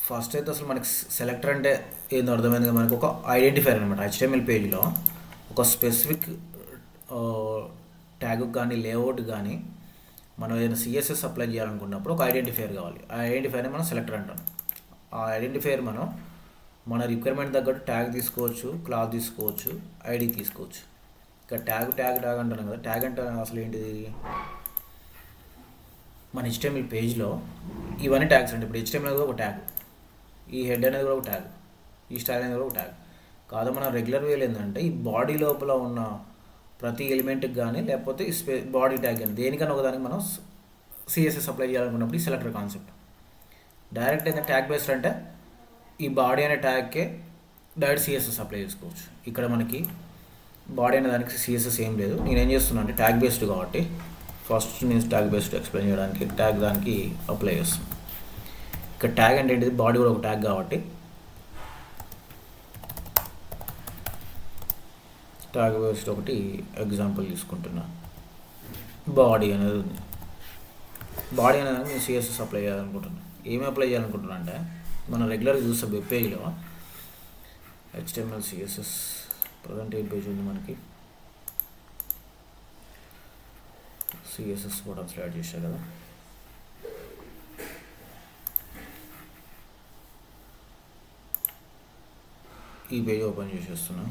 First అయితే అసలు మనకి సెలెక్టర్ అంటే ఏందో అర్థమైంది కదా. మనకి ఒక ఐడెంటిఫైర్ అనమాట. హెచ్టిఎంఎల్ పేజ్లో ఒక స్పెసిఫిక్ ట్యాగ్ కానీ లేఅవుట్ కానీ మనం ఏదైనా సిఎస్ఎస్ అప్లై చేయాలనుకున్నప్పుడు ఒక ఐడెంటిఫైర్ కావాలి. ఆ ఐడెంటిఫైర్ని మనం సెలెక్టర్ అంటాం. ఆ ఐడెంటిఫైర్ మనం మన రిక్వైర్మెంట్ తగ్గట్టు ట్యాగ్ తీసుకోవచ్చు, క్లాస్ తీసుకోవచ్చు, ఐడి తీసుకోవచ్చు. ఇక ట్యాగ్ అంటున్నాం కదా. ట్యాగ్ అంటే అసలు ఏంటిది? మన హెచ్టిఎంఎల్ పేజ్లో ఇవన్నీ ట్యాగ్స్ అండి. ఇప్పుడు హెచ్టిఎంఎల్ అనేది ఒక ట్యాగ్, ఈ హెడ్ అనేది కూడా ఒక ట్యాగ్, ఈ స్టైల్ అనేది కూడా ఒక ట్యాగ్ కాదు. మనం రెగ్యులర్ వేలు ఏంటంటే ఈ బాడీ లోపల ఉన్న ప్రతి ఎలిమెంట్కి కానీ లేకపోతే బాడీ ట్యాగ్ కానీ దేనికన్నా ఒకదానికి మనం సిఎస్ఎస్ అప్లై చేయాలనుకున్నప్పుడు ఈ సెలెక్టర్ కాన్సెప్ట్. డైరెక్ట్ అయితే ట్యాగ్ బేస్డ్ అంటే ఈ బాడీ అనే ట్యాగ్కే డైరెక్ట్ సిఎస్ఎస్ అప్లై చేసుకోవచ్చు. ఇక్కడ మనకి బాడీ అనే దానికి సిఎస్ఎస్ ఏం లేదు. నేనేం చేస్తున్నా అంటే ట్యాగ్ బేస్డ్ కాబట్టి ఫస్ట్ నేను ట్యాగ్ బేస్డ్ ఎక్స్ప్లెయిన్ చేయడానికి ట్యాగ్ దానికి అప్లై చేస్తాను. ఇక్కడ ట్యాగ్ అంటే ఏంటిది? బాడీ కూడా ఒక ట్యాగ్ కాబట్టి ట్యాగ్ బేస్డ్ ఒకటి ఎగ్జాంపుల్ తీసుకుంటున్నా. బాడీ అనేది ఉంది. బాడీ అనేది నేను సిఎస్ఎస్ అప్లై చేయాలనుకుంటున్నాను. ఏమి అప్లై చేయాలనుకుంటున్నా అంటే మనం రెగ్యులర్గా చూస్తాం వెబ్ పేజ్లో హెచ్టిఎంఎల్ సిఎస్ఎస్ ప్రజెంట్ ఏ పేజ్ ఉంది మనకి, సిఎస్ఎస్ బటన్స్ యాడ్ చేశారు కదా. ఈ పేజ్ ఓపెన్ చేసేస్తున్నా.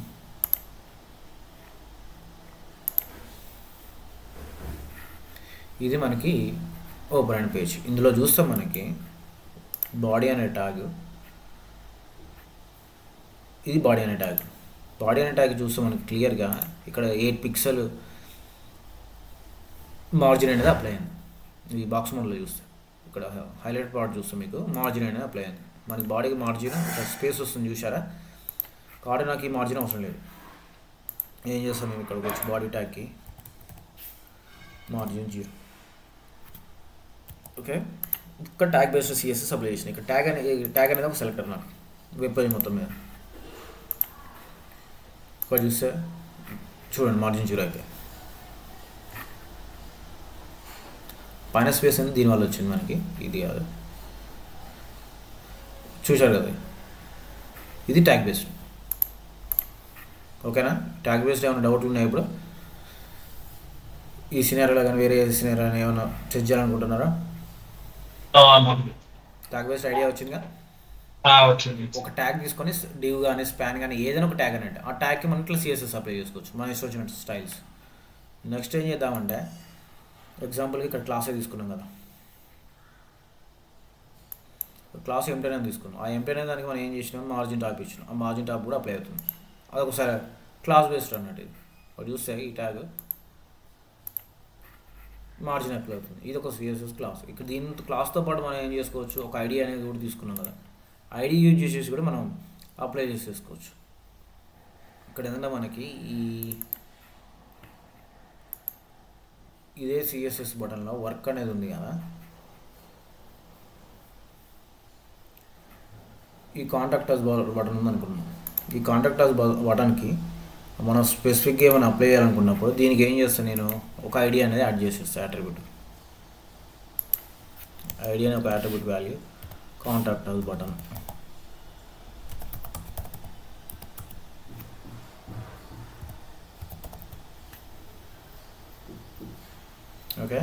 ఇది మనకి ఓపెన్ అయిన పేజ్. ఇందులో చూస్తాం మనకి బాడీ అనే ట్యాగ్, ఇది బాడీ అనే ట్యాగ్. బాడీ అనే ట్యాగ్ చూస్తే మనకి క్లియర్గా ఇక్కడ 8 పిక్సెల్ మార్జిన్ అనేది అప్లై అయింది. ఈ బాక్స్ మోడ్లో చూస్తే ఇక్కడ హైలైట్ పార్ట్ చూస్తే మీకు మార్జిన్ అనేది అప్లై అయింది. మనకి బాడీకి మార్జిన్ స్పేస్ వస్తుంది చూసారా. కాబట్టి నాకు ఈ మార్జిన్ అవసరం లేదు. ఏం చేస్తాం మేము ఇక్కడికి వచ్చి బాడీ ట్యాగ్కి మార్జిన్ 0. ఓకే, ఇక్కడ ట్యాగ్ బేస్డ్ సిఎస్ఎస్ అప్లై చేసిన. ఇక్కడ ట్యాగ్ అనేది ఒక సెలెక్టర్ నాకు వెబ్ పేజ్ మొత్తం మీద. ఇక్కడ చూస్తే చూడండి మార్జిన్ 0 అయిపోయి పైన స్పేస్ అనేది దీనివల్ల వచ్చింది మనకి, ఇది కాదు. చూశారు కదా, ఇది ట్యాగ్ బేస్డ్. ఓకేనా? ట్యాగ్ బేస్డ్ ఏమైనా డౌట్లు ఉన్నాయి ఇప్పుడు ఈ సినారియోలో కానీ వేరే సినారియో ఏమైనా చెక్ చేయాలనుకుంటున్నారా? ట్యాగ్ బేస్డ్ ఐడియా వచ్చిందిగా. ఒక ట్యాగ్ తీసుకొని డివ్ కానీ స్పాన్ కానీ ఏదైనా ఒక ట్యాగ్ అనంటే ఆ ట్యాగ్కి మనం ఇట్లా సిఎస్ఎస్ అప్లై చేసుకోవచ్చు మన ఇష్టం వచ్చినట్టు స్టైల్స్. నెక్స్ట్ ఏం చేద్దామంటే ఎగ్జాంపుల్కి ఇక్కడ క్లాసే తీసుకున్నాం కదా. క్లాస్ ఎంప్లాయ్ తీసుకున్నాం. ఆ ఎంప్లాయ్ అనే దానికి మనం ఏం చేసినాం, మార్జిన్ టాప్ ఇచ్చినాం. ఆ మార్జిన్ టాప్ కూడా అప్లై అవుతుంది. అదొకసారి క్లాస్ బేస్డ్ అన్నట్టు. ఇది ఒకటి చూస్తే ఈ ట్యాగ్ మార్జిన్ అప్లై అవుతుంది. ఇది ఒక సిఎస్ఎస్ క్లాస్. ఇక్కడ దీని క్లాస్తో పాటు మనం ఏం చేసుకోవచ్చు, ఒక ఐడి అనేది కూడా తీసుకున్నాం కదా. ఐడి యూజ్ చేసేసి కూడా మనం అప్లై చేసేసుకోవచ్చు. ఇక్కడ ఏంటంటే మనకి ఇదే సిఎస్ఎస్ బటన్లో వర్క్ అనేది ఉంది కదా. ఈ కాంటాక్ట్ అస్ బటన్ ఉంది అనుకున్నాం. ఈ కాంటాక్ట్ అస్ బటన్కి మనం స్పెసిఫిక్గా ఏమైనా అప్లై చేయాలనుకున్నప్పుడు దీనికి ఏం చేస్తాను, నేను ఒక ఐడి అనేది యాడ్ చేసేస్తాను. అట్రిబ్యూట్ ఐడి అనే ఒక attribute value contact us button. Okay,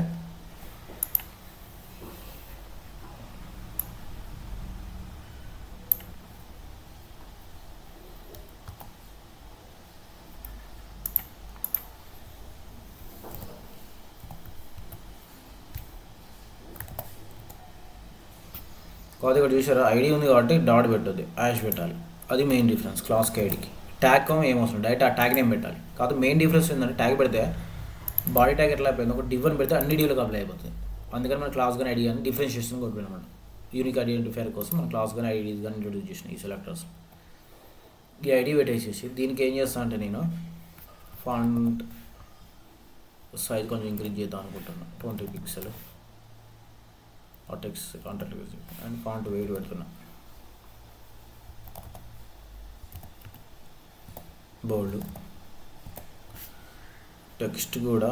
కాదు ఇక్కడ చూసారా ఐడి ఉంది కాబట్టి డాట్ పెట్టద్దు, యాష్ పెట్టాలి. అది మెయిన్ డిఫరెన్స్ క్లాస్కి ఐడికి. ట్యాగ్ కామ్ ఏమవసరం, డైరెక్ట్ ఆ ట్యాగ్ నేమ్ పెట్టాలి. కాదు మెయిన్ డిఫరెన్స్ ఏంటంటే ట్యాగ్ పెడితే బాడీ ట్యాగ్ ఎట్లా అయిపోయింది, ఒక డివ్ అని పెడితే అన్ని డివ్లకు అప్లై అయిపోతుంది. అందుకని మన క్లాస్ కానీ ఐడి కానీ డిఫరెన్షియేషన్ కొట్టిపోయిన అనమాట. యూనిక్ ఐడెంటిఫైర్ కోసం మన క్లాస్ కానీ ఐడి కానీ ఇంట్రొడ్యూస్ చేసిన ఈ సెలెక్టర్స్. ఈ ఐడి పెట్టేసేసి దీనికి ఏం చేస్తాను అంటే నేను ఫాంట్ సైజ్ కొంచెం ఇంక్రీజ్ చేద్దాం అనుకుంటున్నాను. 20 pixel text contact and font wait పెడుతున్నా. బోల్డ్ టెక్స్ట్ కూడా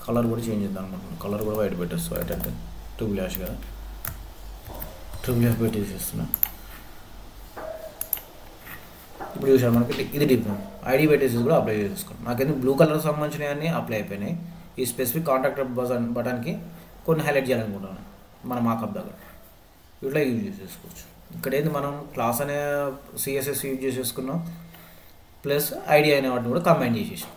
కలర్ కూడా చేంజ్ చేద్దాం అనుకుంటున్నాను. కలర్ కూడా వైట్ పెట్టేస్తాను. వైట్ అంటే 2 బ్లాష్ కదా. ట్రిపుల్ ఎఫ్ పెట్టి చేస్తున్నా. ఇప్పుడు చూసారు మనకి ఇది డిప్ ఐడి పెట్టేసి కూడా అప్లై చేసుకోండి. నాకేందుకు బ్లూ కలర్ సంబంధించినవి అన్నీ అప్లై అయిపోయినాయి. ఈ స్పెసిఫిక్ కాంటాక్ట్ బటన్కి కొన్ని హైలైట్ చేయాలనుకుంటున్నాను మన మాకప్ దగ్గర. ఇట్లా యూజ్ చేసేసుకోవచ్చు. ఇక్కడ ఏంది మనం క్లాస్ అనే సిఎస్ఎస్ యూజ్ చేసేసుకున్నాం, ప్లస్ ఐడి అనే వాటిని కూడా కంబైన్ చేసేసాం.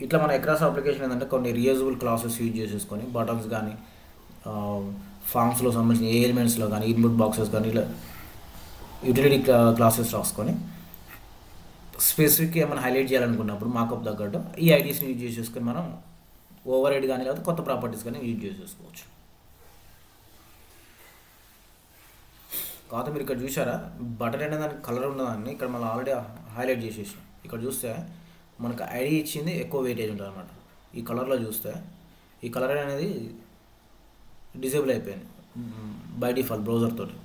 ఇట్లా మన ఎక్రాస్ అప్లికేషన్ ఏంటంటే కొన్ని రియూజబుల్ క్లాసెస్ యూజ్ చేసేసుకొని బటన్స్ కానీ ఫామ్స్లో సంబంధించిన ఏ ఎలిమెంట్స్లో కానీ ఇన్పుట్ బాక్సెస్ కానీ ఇలా యూటిలిటీ క్లాసెస్ రాసుకొని స్పెసిఫిక్ ఏమైనా హైలైట్ చేయాలనుకున్నప్పుడు మాకప్ తగ్గట్టు ఈ ఐడీస్ని యూజ్ చేసేసుకొని మనం ఓవర్ హెడ్ కానీ లేదా కొత్త ప్రాపర్టీస్ కానీ యూజ్ చేసేసుకోవచ్చు. కాదు మీరు ఇక్కడ చూసారా బటన్ అనేది దానికి కలర్ ఉన్నదాన్ని ఇక్కడ మనం ఆల్రెడీ హైలైట్ చేసేసాం. ఇక్కడ చూస్తే మనకు ఐడి ఇచ్చింది ఎక్కువ వెయిటేజ్ ఉంటుంది అనమాట. ఈ కలర్లో చూస్తే ఈ కలర్ అనేది డిసేబుల్ అయిపోయింది బై డిఫాల్ట్ బ్రౌజర్ తోటి.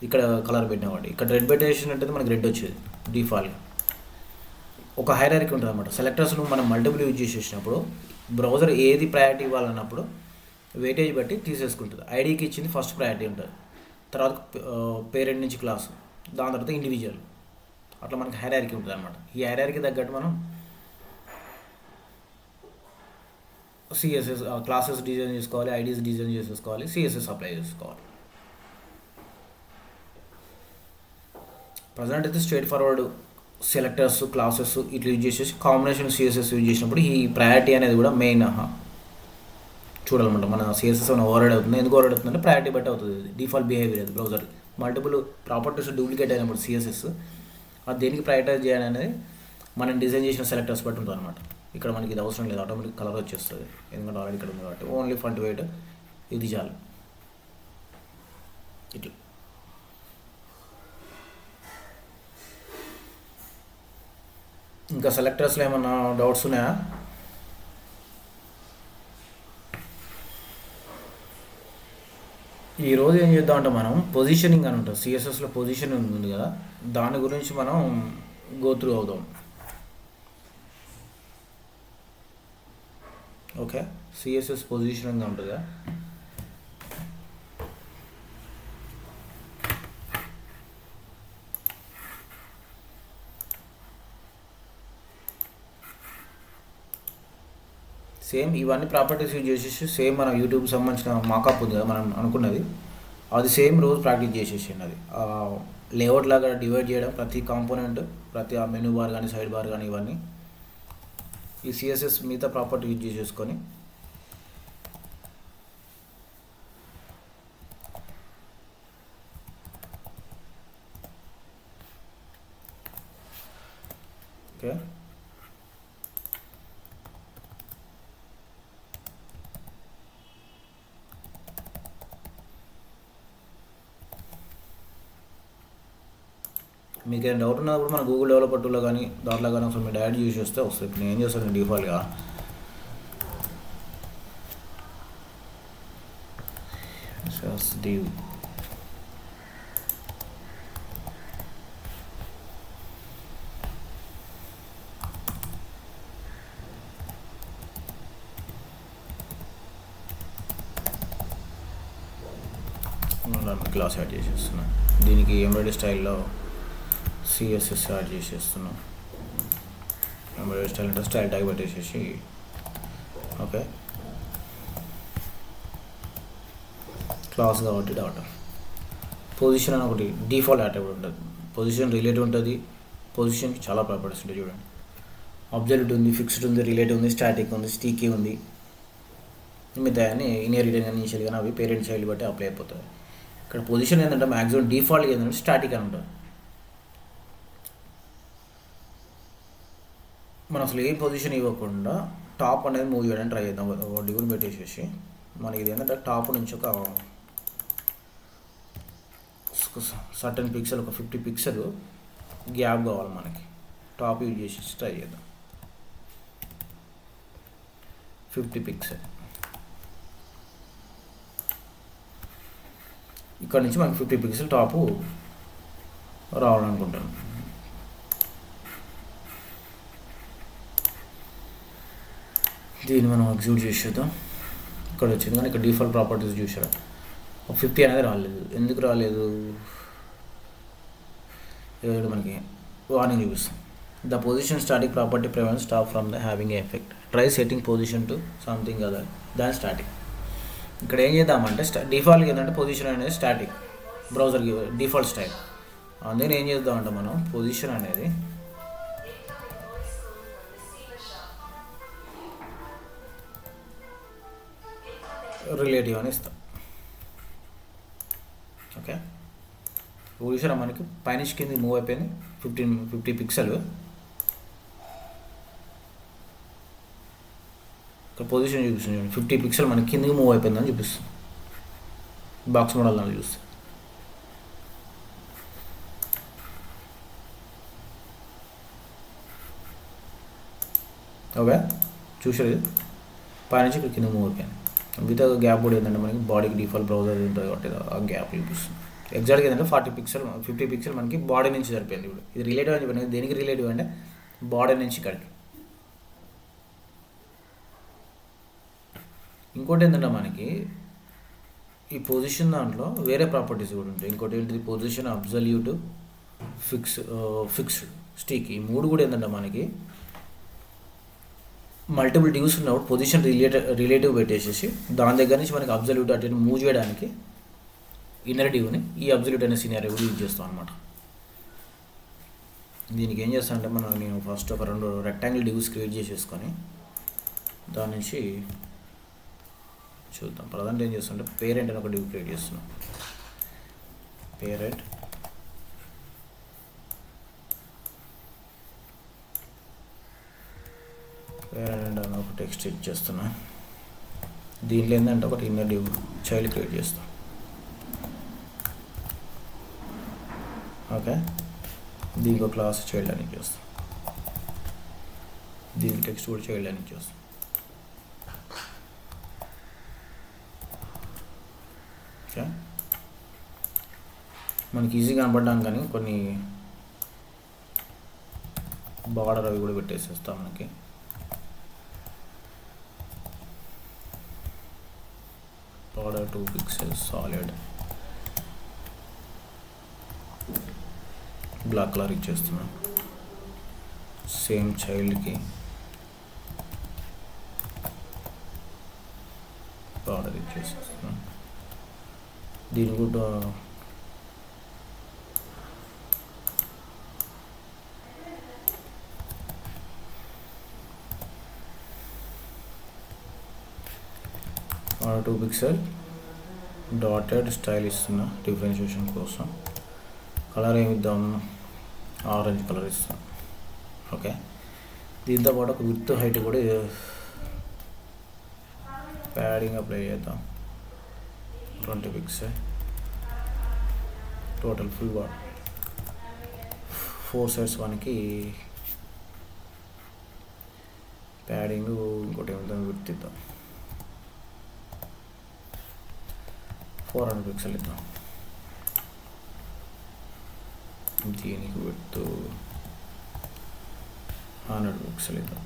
ఇక్కడ కలర్ పెట్టినవాడు ఇక్కడ రెడ్ పెట్టేసినట్టయితే మనకి రెడ్ వచ్చేది డిఫాల్ట్గా. ఒక హైరార్కీ ఉంటుంది అనమాట. సెలెక్టర్స్ను మనం మల్టిపుల్ యూజ్ చేసేసినప్పుడు బ్రౌజర్ ఏది ప్రయారిటీ ఇవ్వాలన్నప్పుడు వెయిటేజ్ బట్టి తీసేసుకుంటుంది. ఐడికి ఇచ్చింది ఫస్ట్ ప్రయారిటీ ఉంటుంది, తర్వాత పేరెంట్ నుంచి క్లాసు, దాని తర్వాత ఇండివిజువల్, అట్లా మనకి హైరార్కీ ఉంటుంది అనమాట. ఈ హైరార్కీ తగ్గట్టు మనం సిఎస్ఎస్ క్లాసెస్ డిజైన్ చేసుకోవాలి, ఐడీస్ డిజైన్ చేసేసుకోవాలి, సిఎస్ఎస్ అప్లై చేసుకోవాలి. ప్రజెంట్ అయితే స్ట్రేట్ ఫార్వర్డ్ సెలెక్టర్స్ క్లాసెస్ ఇట్లా యూజ్ చేసేసి కాంబినేషన్ సిఎస్ఎస్ యూజ్ చేసినప్పుడు ఈ ప్రయారిటీ అనేది కూడా మెయిన్ చూడాలన్నమాట. మన సిఎస్ఎస్ ఏమైనా ఓవర్రైడ్ అవుతుంది. ఎందుకు ఓవర్రైడ్ అవుతుందంటే ప్రయారిటీ బట్టి అవుతుంది. డిఫాల్ట్ బిహేవియర్ అది బ్రౌజర్ మల్టిపుల్ ప్రాపర్టీస్ డూప్లికేట్ అయినప్పుడు సిఎస్ఎస్ అది దేనికి ప్రయారిటైజ్ చేయాలి అనేది మనం డిజైన్ చేసిన సెలెక్టర్స్ బట్టి ఉంటుంది అనమాట. ఇక్కడ మనకి ఇది అవసరం లేదు, ఆటోమేటిక్ కలర్ వచ్చేస్తుంది ఎందుకంటే ఆల్రెడీ ఇక్కడ ఉంది కాబట్టి. ఓన్లీ ఫ్రంట్ వెయిట్ ఇది చాలు. ఇట్లా ఇంకా సెలెక్టర్స్లో ఏమన్నా డౌట్స్ ఉన్నాయా? ఈరోజు ఏం చేద్దామంటే మనం పొజిషనింగ్ అని ఉంటుంది సిఎస్ఎస్లో. పొజిషనింగ్ ఉంది కదా, దాని గురించి మనం గో త్రూ అవుదాం. ఓకే, సిఎస్ఎస్ పొజిషనింగ్ ఉంటుంది కదా. సేమ్ ఇవన్నీ ప్రాపర్టీస్ యూజ్ చేసేసి సేమ్ మన యూట్యూబ్ సంబంధించిన మాకప్ ఉంది కదా మనం అనుకున్నది, అది సేమ్ రోజు ప్రాక్టీస్ చేసేసింది. అది లేఅవుట్ లాగా డివైడ్ చేయడం, ప్రతి కాంపోనెంట్, ప్రతి ఆ మెనూ బార్ కానీ సైడ్ బార్ కానీ ఇవన్నీ ఈ సిఎస్ఎస్ మిగతా ప్రాపర్టీ యూజ్ చేసేసుకొని ఓకే. మీకు ఏమైనా డౌట్ ఉన్నప్పుడు మన గూగుల్ డెవలపర్ టూలో కానీ దాంట్లో కానీ ఒకసారి మీరు డైరెక్ట్ యూజ్ చేస్తే వస్తుంది. ఇప్పుడు నేను ఏం చేస్తాను డిఫాల్ట్గా div క్లాస్ యాడ్ చేసేస్తున్నాను. దీనికి ఎంబ్రాయిడరీ స్టైల్లో సిఎస్ఎస్ యాడ్ చేసేస్తున్నాం. ఎంబ్రాయిడరీ స్టైల్ అంటే స్టైల్ ట్యాగ్ పెట్టేసేసి ఓకే. క్లాస్ కాబట్టి డాట్ పొజిషన్ అని ఒకటి డిఫాల్ట్ అట్రిబ్యూట్ ఉంటుంది. పొజిషన్ రిలేటివ్ ఉంటుంది. పొజిషన్కి చాలా ప్రాపర్టీస్ ఉంటాయి చూడండి. అబ్జల్యూట్ ఉంది, ఫిక్స్డ్ ఉంది, రిలేటివ్ ఉంది, స్టాటిక్ ఉంది, స్టీకీ ఉంది. మిగతా అని ఇన్హెరిటెడ్ కానీ ఇనిషియల్ కానీ అవి పేరెంట్ చైల్డ్ బట్టి అప్లై అయిపోతాయి. ఇక్కడ పొజిషన్ ఏంటంటే మ్యాక్సిమం డిఫాల్ట్గా ఏంటంటే స్టాటిక్ అని ఉంటుంది. మనం అసలు ఏ పొజిషన్ ఇవ్వకుండా టాప్ అనేది మూవ్ చేయడానికి ట్రై చేద్దాం. ఒక డివైన్ పెట్టేసేసి మనకి ఇది ఏంటంటే టాప్ నుంచి ఒక సర్టన్ పిక్సెల్, ఒక 50 పిక్సెల్ గ్యాప్ కావాలి మనకి. టాప్ యూజ్ చేసి ట్రై చేద్దాం. 50 పిక్సెల్ ఇక్కడ నుంచి మనకి 50 పిక్సెల్ టాపు రావాలనుకుంటాను. దీన్ని మనం ఎగ్జిక్యూట్ చేసేద్దాం. ఇక్కడ వచ్చింది కానీ ఇక్కడ డిఫాల్ట్ ప్రాపర్టీస్ చూసారా, 50 అనేది రాలేదు. ఎందుకు రాలేదు? ఇక్కడ మనకి వార్నింగ్ చూపిస్తాం. The position static property prevents stop from the having a effect. Try setting position to something other దాని స్టాటిక్. ఇక్కడ ఏం చేద్దామంటే డిఫాల్ట్గా ఏంటంటే పొజిషన్ అనేది స్టాటిక్, బ్రౌజర్కి డిఫాల్ట్ స్టైల్. అందుకని ఏం చేద్దామంటే మనం పొజిషన్ అనేది రిలేటివ్ అని ఇస్తాం. ఓకే, చూసారా మనకి పైన కింద మూవ్ అయిపోయింది 50 పిక్సెల్. ఇక్కడ పొజిషన్ చూపిస్తుంది చూడండి, 50 పిక్సెల్ మనకి కిందకి మూవ్ అయిపోయిందని చూపిస్తుంది బాక్స్ మోడల్ దాన్ని చూస్తే. ఓకే, చూసారు ఇది పైనుంచి ఇక్కడ కింద మూవ్ అయిపోయింది. విత్ గ్యాప్ కూడా ఏంటంటే మనకి బాడీకి డిఫాల్ట్ బ్రౌజర్ ఉంటుంది కాబట్టి ఆ గ్యాప్ చూపిస్తుంది. ఎగ్జాక్ట్గా ఏంటంటే 50 పిక్సెల్ మనకి బాడీ నుంచి సరిపోయింది. ఇప్పుడు ఇది రిలేటివ్ అని చెప్పిన దేనికి రిలేటివ్ అంటే బాడీ నుంచి ఇక్కడికి. ఇంకోటి ఏంటంటే మనకి ఈ పొజిషన్ దాంట్లో వేరే ప్రాపర్టీస్ కూడా ఉంటాయి. ఇంకోటి ఏంటిది పొజిషన్, అబ్జల్యూట్, ఫిక్స్డ్, స్టిక్. ఈ మూడు కూడా ఏంటంటే మనకి మల్టిపుల్ డ్యూస్ ఉన్నప్పుడు పొజిషన్ రిలేటివ్ పెట్టేసేసి దాని దగ్గర నుంచి మనకి అబ్జల్యూట్ అటు మూవ్ చేయడానికి ఇన్నర్ డ్యూని ఈ అబ్జల్యూట్ అనే సినారియో కూడా యూజ్ చేస్తాం అనమాట. దీనికి ఏం చేస్తానంటే నేను ఫస్ట్ ఒక 2 రెక్టాంగిల్ డ్యూస్ క్రియేట్ చేసేసుకొని దాని నుంచి చూద్దాం. ప్రధానంగా ఏం చేస్తుంటే పేరెంట్ అని ఒక డ్యూ క్రియేట్ చేస్తున్నాం. పేరెంట్ అని ఒక టెక్స్ట్ ఇచ్చేస్తున్నా. దీంట్లో ఏంటంటే ఒకటి ఇన్నర్ డ్యూ చైల్డ్ క్రియేట్ చేస్తాం. ఓకే, దీనికి ఒక క్లాస్ చైల్డ్ అని చేస్తాం. దీనికి టెక్స్ట్ కూడా చైల్డ్ అని చేస్తాం. ఓకే, మనకి ఈజీగా కనపడ్డాం కానీ కొన్ని బార్డర్ అవి కూడా పెట్టేసేస్తాం. మనకి border 2 pixels solid black colour ఇచ్చేస్తున్నాం. సేమ్ చైల్డ్కి బార్డర్ ఇచ్చేస్తున్నాం. దీని కూడా బార్డర్ 2 పిక్సెల్ డాటెడ్ స్టైల్ ఇస్తున్నా డిఫరెన్షియేషన్ కోసం. కలర్ ఏమి ఇద్దాం, ఆరెంజ్ కలర్ ఇస్తాం. ఓకే, దీంతో పాటు ఒక విత్ హైట్ కూడా ప్యాడింగ్ అప్లై చేద్దాం. 20 pixel total full border. 4 sides మనకి ప్యాడింగ్. ఇంకోటి ఏమిద్దాం, విత్ ఇద్దాం 400 పిక్సెల్ ఇద్దాం. దీనికి విత్ 100 పిక్సెల్ ఇద్దాం.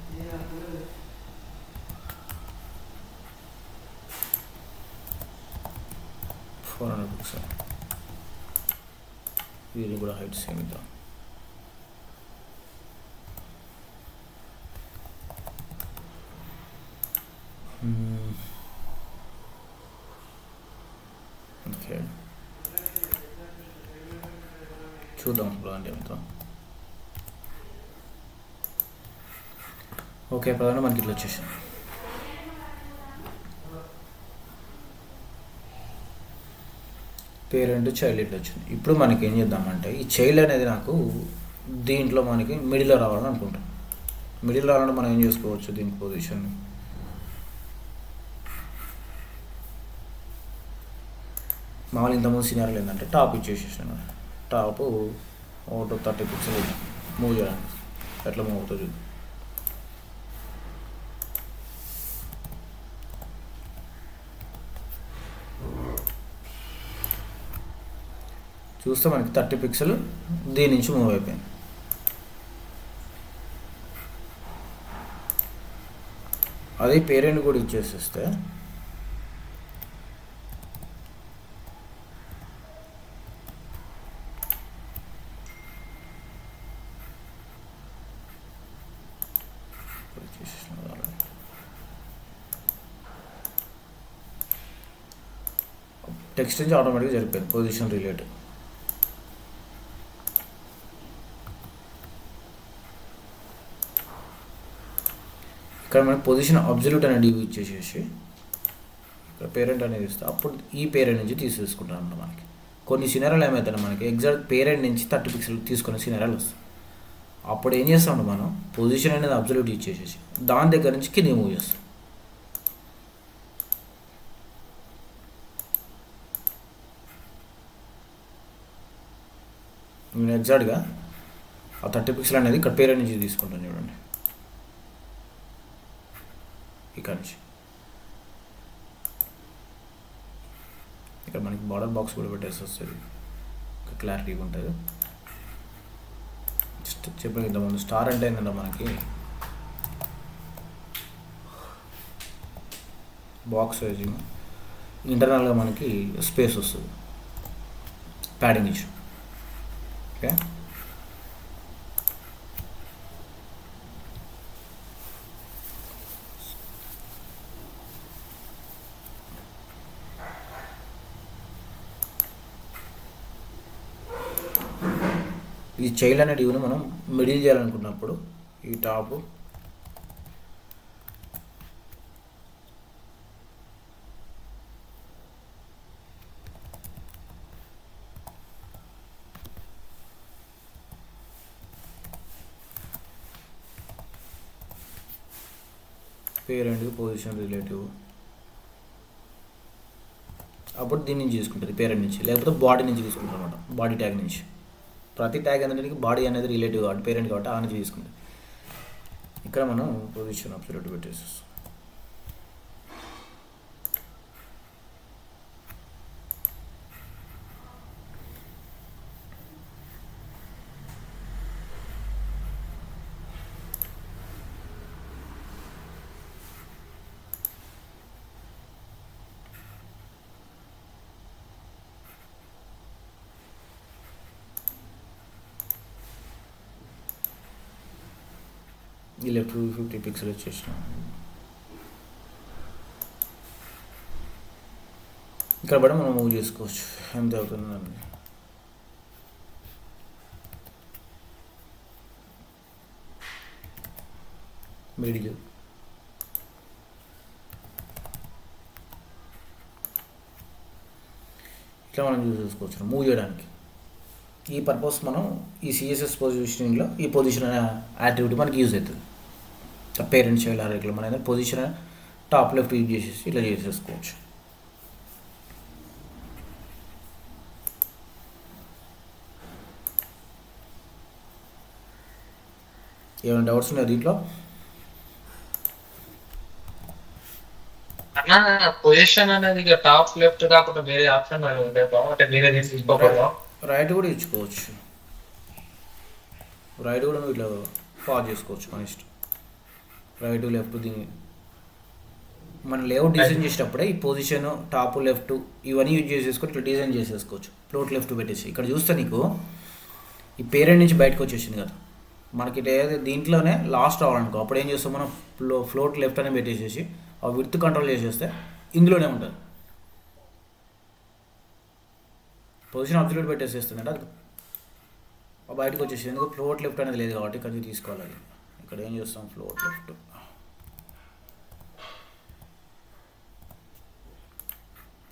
పిక్సెల్. దీన్ని కూడా హైట్ సేమ్ ఇద్దాం. ఓకే, చూద్దాం ప్రధాన ఏమితో. ఓకే, ప్రధాన మనకి ఇట్లా వచ్చేసింది. పేరెంట్ చైల్డ్ ఇట్లా వచ్చింది. ఇప్పుడు మనకి ఏం చేద్దామంటే ఈ చైల్డ్ అనేది నాకు దీంట్లో మనకి మిడిల్లో రావాలని అనుకుంటాం. మిడిల్ రావాలంటే మనం ఏం చేసుకోవచ్చు, దీని పొజిషన్ మామూలు ఇంతకుముందు సినారీలు ఏంటంటే టాప్ ఇచ్చేసేసాను. టాప్ 30 పిక్సెల్ మూవ్ చేయడానికి ఎట్లా మూవ్ అవుతుంది చూస్తే మనకి 30 పిక్సెల్ దీని నుంచి మూవ్ అయిపోయింది. అదే పేరెంట్ కూడా ఇచ్చేసేస్తే టెక్స్ట్ నుంచి ఆటోమేటిక్గా జరిపోయింది పొజిషన్ రిలేట్. ఇక్కడ మనకి పొజిషన్ అబ్జల్యూట్ అనేది యూజ్ చేసేసి ఇక్కడ పేరెంట్ అనేది ఇస్తే అప్పుడు ఈ పేరెంట్ నుంచి తీసేసుకుంటాం అన్నమాట. మనకి కొన్ని సినారాలు ఏమవుతాయి, మనకి ఎగ్జాక్ట్ పేరెంట్ నుంచి 30 పిక్సెల్ తీసుకునే సినారాలు వస్తాయి. అప్పుడు ఏం చేస్తామంటే మనం పొజిషన్ అనేది అబ్జల్యూట్ ఇచ్చేసేసి దాని దగ్గర నుంచి కింద మూవ్ చేస్తాం. నేను ఎగ్జాక్ట్గా ఆ 30 పిక్సెల్ అనేది ఇక్కడ పేరెంట్ నుంచి తీసుకుంటాను చూడండి, ఇక్కడ నుంచి. ఇక్కడ మనకి బార్డర్ బాక్స్ కూడా పెట్టేసి వస్తుంది, క్లారిటీగా ఉంటుంది. జస్ట్ చెప్పిన ఇంతకుముందు స్టార్ అంటే ఏంటంటే మనకి బాక్స్ సైజింగ్ ఇంటర్నల్గా మనకి స్పేస్ వస్తుంది, ప్యాడింగ్ ఇష్యూ. ఓకే, ఈ చైల్డ్ అనే డ్యూని మనం మిడిల్ చేయాలనుకున్నప్పుడు ఈ టాప్ పేరెంట్ పొజిషన్ రిలేటివ్, అప్పుడు దీని నుంచి తీసుకుంటుంది పేరెంట్ నుంచి, లేకపోతే బాడీ నుంచి తీసుకుంటారు అనమాట, బాడీ ట్యాగ్ నుంచి. ప్రతి ట్యాగ్ అనేది బాడీ అనేది రిలేటివ్ కాబట్టి పేరెంట్ కాబట్టి ఆ నుంచి తీసుకుంటుంది. ఇక్కడ మనం పొజిషన్ అబ్సల్యూట్ పెట్టేసేస్తాం. ఈ లెఫ్ట్ 50 పిక్సెల్ వచ్చేసిన. ఇక్కడ కూడా మనం మూవ్ చేసుకోవచ్చు ఎంత అవుతుందండి. మిడిల్ ఇట్లా మనం యూజ్ చేసుకోవచ్చు మూవ్ చేయడానికి. ఈ పర్పస్ మనం ఈ సిఎస్ఎస్ పొజిషనింగ్లో ఈ పొజిషన్ అనే యాక్టివిటీ మనకి యూజ్ అవుతుంది. పేరెంట్ చైల్డ్ ఆర్టికల్ మన పొజిషన్ టాప్ లెఫ్ట్ యూజ్ చేసేసి ఇట్లా చేసేసుకోవచ్చు. ఏమైనా డౌట్స్ ఉన్నాయి దీంట్లో? పొజిషన్ అనేది టాప్ లెఫ్ట్ కాకుండా వేరే ఆప్షన్ అంటే వేరే తీసుకోకూడదు. రైట్ కూడా ఇచ్చుకోవచ్చు, రైట్ కూడా నువ్వు ఇట్లా పాజ్ చేసుకోవచ్చు మన ఇష్టం. రైట్ లెఫ్ట్ దీన్ని మనం లేఅవుట్ డిజైన్ చేసేటప్పుడే ఈ పొజిషన్ టాప్ లెఫ్ట్ ఇవన్నీ యూజ్ చేసేసుకొని ఇట్లా డిజైన్ చేసేసుకోవచ్చు. ఫ్లోట్ లెఫ్ట్ పెట్టేసి ఇక్కడ చూస్తే నీకు ఈ పేరెంట్ నుంచి బయటకు వచ్చేసింది కదా, మనకి దీంట్లోనే లాస్ట్ రావాలనుకో అప్పుడు ఏం చేస్తాం మనం ఫ్లోట్ లెఫ్ట్ అని పెట్టేసేసి ఆ విడ్త్ కంట్రోల్ చేసేస్తే ఇందులోనే ఉంటుంది. పొజిషన్ అబ్సల్యూట్ పెట్టేసేస్తుంది అంటే అది బయటకు వచ్చేసి ఎందుకు ఫ్లోట్ లెఫ్ట్ అనేది లేదు కాబట్టి ఇక్కడ తీసుకోవాలి. అది ఇక్కడ ఏం చేస్తాం ఫ్లోట్ లెఫ్ట్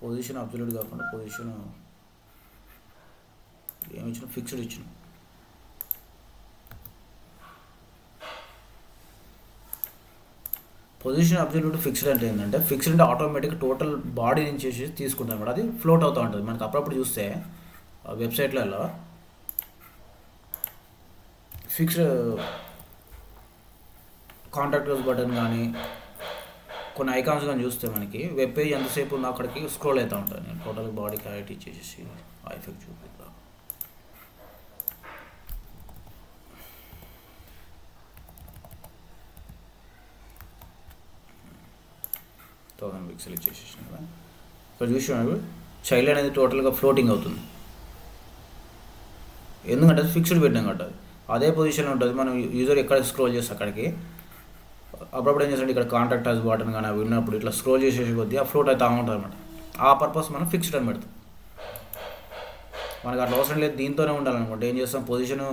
పొజిషన్ అబ్సల్యూట్ కాకుండా పొజిషన్ ఏమి ఇచ్చిన ఫిక్స్డ్ ఇచ్చిన. పొజిషన్ అబ్సల్యూట్ ఫిక్స్డ్ అంటే ఏంటంటే ఫిక్స్డ్ అంటే ఆటోమేటిక్ టోటల్ బాడీ నుంచి తీసుకుంటాం అనమాట. అది ఫ్లోట్ అవుతూ ఉంటుంది. మనకి అప్పుడప్పుడు చూస్తే వెబ్సైట్లలో ఫిక్స్డ్ కాంటాక్టర్స్ బటన్ కానీ కొన్ని ఐకాన్స్ కానీ చూస్తే మనకి వెబ్ పేజ్ ఎంతసేపు ఉందో అక్కడికి స్క్రోల్ అవుతూ ఉంటుంది. నేను టోటల్ బాడీ క్లారిటీ ఇచ్చేసి ఆ ఎఫెక్ట్ చూపిద్దాం. 1000 పిక్సెల్ ఇచ్చేసేసిన కదా. ఇక్కడ చూసినాడు చైల్డ్ అనేది టోటల్గా ఫ్లోటింగ్ అవుతుంది, ఎందుకంటే ఫిక్స్డ్ పెట్టినాం కాబట్టి. అదే పొజిషన్లో ఉంటుంది. మనం యూజర్ ఎక్కడ స్క్రోల్ చేస్తే అక్కడికి అప్పుడప్పుడు ఏం చేస్తాడు ఇక్కడ కాంటాక్ట్ అస్ బటన్ కానీ అవి ఉన్నప్పుడు ఇట్లా స్క్రోల్ చేసేసి కొద్దీ ఆ ఫ్లోట్ అవుతూ ఉంటుంది అనమాట. ఆ పర్పస్ మనం ఫిక్స్డ్ అని పెడతాం. మనకు అట్లా అవసరం లేదు, దీంతోనే ఉండాలనుకుంటే ఏం చేస్తాం, పొజిషన్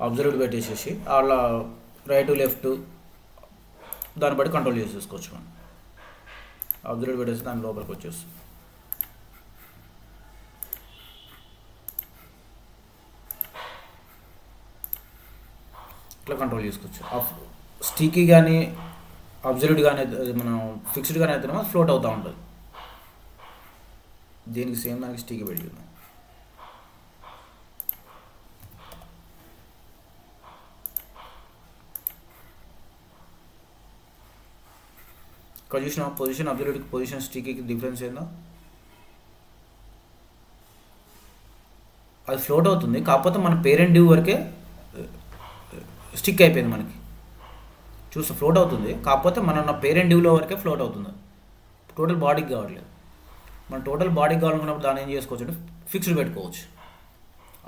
అబ్జర్వ్డ్ పెట్టేసేసి అలా రైట్ లెఫ్ట్ దాన్ని బట్టి కంట్రోల్ చేసేసుకోవచ్చు. మనం అబ్జర్వ్డ్ పెట్టేసి దాని లోపలికి వచ్చేస్తాం. ఇట్లా కంట్రోల్ చేసుకోవచ్చు. స్టికీ కానీ అబ్జర్వ్డ్ కానీ మనం ఫిక్స్డ్ కానీ అయితేనేమో ఫ్లోట్ అవుతూ ఉంటుంది. దీనికి సేమ్ దానికి స్టికీ పెట్టుకుందాం. ఇక్కడ చూసిన పొజిషన్ అబ్జర్వ్డ్కి పొజిషన్ స్టికీకి డిఫరెన్స్ ఏందో, అది ఫ్లోట్ అవుతుంది. కాకపోతే మన పేరెంట్ డ్యూ వరకే స్టిక్ అయిపోయింది. మనకి చూస్తే ఫ్లోట్ అవుతుంది, కాకపోతే మన పేరెంట్ డ్యూలో వరకే ఫ్లోట్ అవుతుంది, టోటల్ బాడీకి కావట్లేదు. మనం టోటల్ బాడీకి కావాలనుకున్నప్పుడు దాన్ని ఏం చేసుకోవచ్చు అంటే ఫిక్స్డ్ పెట్టుకోవచ్చు.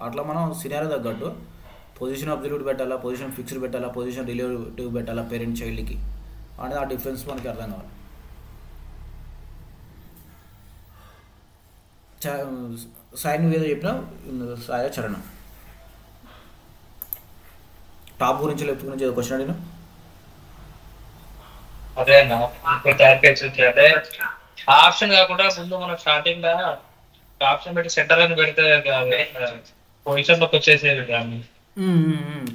అట్లా మనం సినారియో తగ్గట్టు పొజిషన్ అబ్జర్వ్డ్ పెట్టాలా, పొజిషన్ ఫిక్స్డ్ పెట్టాలా, పొజిషన్ రిలేటివ్ పెట్టాలా పేరెంట్ చైల్డ్కి అనేది ఆ డిఫరెన్స్ మనకి అర్థం కావాలి. సాయి నువ్వు ఏదో చెప్పినా సాయి చరణం టాప్ గురించి లెఫ్ట్ గురించి ఏదో క్వశ్చన్ అడిగినా. అదే అన్న ఇంకో క్లారిఫికేషన్ అంటే ఆప్షన్ కాకుండా ముందు మనం స్టార్టింగ్ లో ఆప్షన్ పెట్టి సెంటర్ అని పెడితే పొజిషన్ లోకి వచ్చేసేది కానీ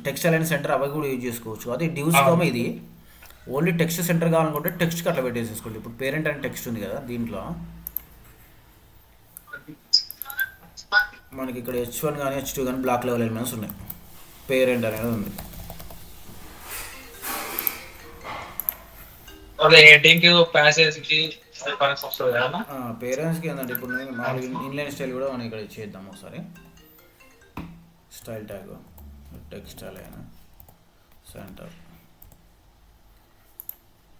టెక్స్టైల్ అండ్ సెంటర్ అవి కూడా యూజ్ చేసుకోవచ్చు. అది డ్యూస్ కామో ఇది ఓన్లీ టెక్స్ట్ సెంటర్ కావాలనుకుంటే టెక్స్ట్కి అట్లా పెట్టేసేసుకోండి. ఇప్పుడు పేరెంట్ అని టెక్స్ట్ ఉంది కదా, దీంట్లో మనకి ఇక్కడ H1 కానీ H2 కానీ బ్లాక్ లెవెల్ ఎలిమెంట్స్ ఉన్నాయి. పేరెంట్ అనేది ఉంది. హెడ్డింగ్ ప్యాసేజ్కి వస్తుంది కదా పేరెంట్స్కి ఏంటంటే ఇప్పుడు మామూలుగా ఇన్లైన్ స్టైల్ కూడా మనం ఇక్కడ చేద్దాం ఒకసారి. స్టైల్ ట్యాగ్ టెక్స్టైల్ అయినా సెంటర్